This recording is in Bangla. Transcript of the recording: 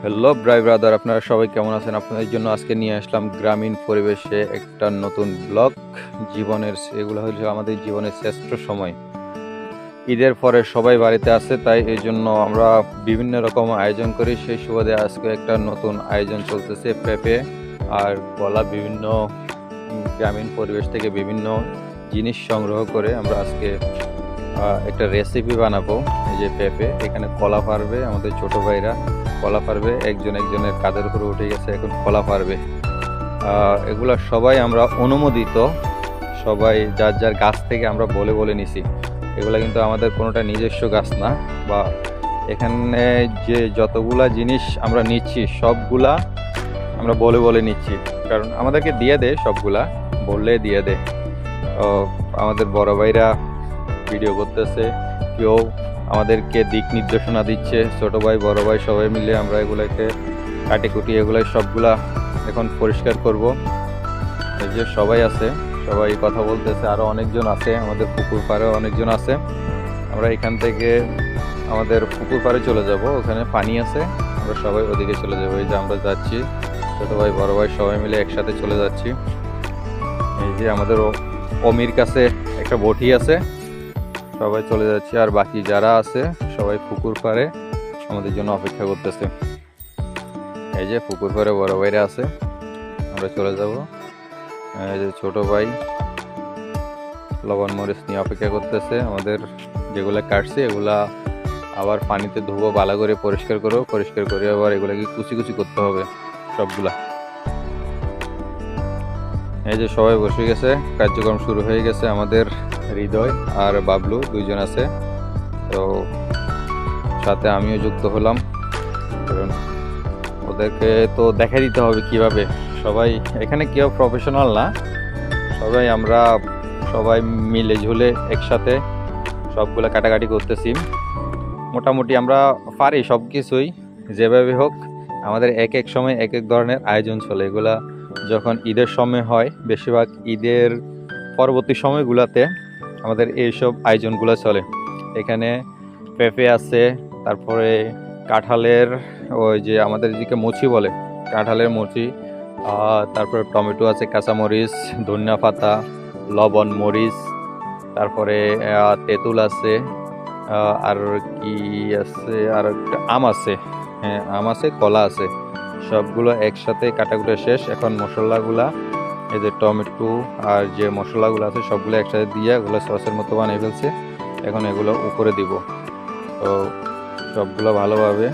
হ্যালো ব্রাদার, আপনারা সবাই কেমন আছেন? আপনাদের জন্য আজকে নিয়ে আসলাম গ্রামীণ পরিবেশে একটা নতুন ব্লগ। এগুলো হচ্ছে আমাদের জীবনের শ্রেষ্ঠ সময়। ঈদের পরে সবাই বাড়িতে আসে, তাই এই জন্য আমরা বিভিন্ন রকম আয়োজন করি। সেই সুবাদে আজকে একটা নতুন আয়োজন চলতেছে, পেঁপে আর কলা। বিভিন্ন গ্রামীণ পরিবেশ থেকে বিভিন্ন জিনিস সংগ্রহ করে আমরা আজকে একটা রেসিপি বানাবো। এই যে পেঁপে, এখানে কলা পারবে, আমাদের ছোট ভাইরা কলা পারবে, একজনের কাঁধের উপরে উঠে গেছে, এখন কলা পারবে। এগুলা সবাই আমরা অনুমোদিত, সবাই যার যার গাছ থেকে আমরা বলে বলে নিছি। এগুলা কিন্তু আমাদের কোনোটা নিজস্ব গাছ না, বা এখানে যে যতগুলা জিনিস আমরা নিচ্ছি সবগুলা আমরা বলে বলে নিচ্ছি, কারণ আমাদেরকে দিয়ে দেয়, সবগুলা বললে দিয়ে দেয়। আমাদের বড় ভাইরা ভিডিও করতেছে, কেউ আমাদেরকে দিক নির্দেশনা দিচ্ছে, ছোট ভাই বড় ভাই সবাই মিলে আমরা এগুলাকে কাটি কুটি এগুলাই সবগুলা এখন পরিষ্কার করব। এই যে সবাই আছে, সবাই কথা বলতেছে, আরও অনেকজন আছে, আমাদের পুকুর পাড়েও অনেকজন আছে। আমরা এখান থেকে আমাদের পুকুর পাড়ে চলে যাব, ওখানে পানি আছে, আমরা সবাই ওদিকে চলে যাবো। এই যে আমরা যাচ্ছি, ছোট ভাই বড় ভাই সবাই মিলে একসাথে চলে যাচ্ছি। এই যে আমাদের অমির কাছে একটা বটি আছে, সবাই চলে যাচ্ছে, আর বাকি যারা আছে সবাই পুকুর পাড়ে আমাদের জন্য অপেক্ষা করতেছে। এই যে পুকুর পাড়ে বড় ভাইরা আছে, আমরা চলে যাব। এই যে ছোট ভাই লবণ মরিচ নিয়ে অপেক্ষা করতেছে। আমাদের যেগুলা কাটছে এগুলা আবার পানিতে ধুবো, ভালো করে পরিষ্কার করবো, পরিষ্কার করে আবার এগুলাকে কুচি কুচি করতে হবে সবগুলা। এই যে সবাই বসে গেছে, কার্যক্রম শুরু হয়ে গেছে। আমাদের হৃদয় আর বাবলু দুইজন আছে, তো সাথে আমিও যুক্ত হলাম, কারণ ওদেরকে তো দেখা দিতে হবে কিভাবে। সবাই এখানে কেউ প্রফেশনাল না, আমরা সবাই মিলে ঝুলে একসাথে সবগুলা কাটাকাটি করতেছি। মোটামুটি আমরা পারি সব কিছুই, যেভাবে হোক। আমাদের এক এক সময় এক এক ধরনের আয়োজন চলে। এগুলা যখন ঈদের সময় হয়, বেশিরভাগ ঈদের পরবর্তী সময়গুলোতে আমাদের এইসব আয়োজনগুলো চলে। এখানে পেঁপে আছে, তারপরে কাঁঠালের ওই যে আমাদের এদিকে মুচি বলে, কাঁঠালের মুচি, তারপরে টমেটো আছে, কাঁচামরিচ, ধনিয়া পাতা, লবণ মরিচ, তারপরে তেঁতুল আছে, আর কি আছে, আর একটা আম আছে, হ্যাঁ আম আছে, কলা আছে, সবগুলো একসাথে কাটাকুটা শেষ। এখন মশলাগুলা, এই যে টমেটো আর যে মশলাগুলো আছে সবগুলো একসাথে দিয়ে এগুলো সসের মতো বানিয়ে ফেলছে। এখন এগুলো উপরে দিব, তো সবগুলো ভালোভাবে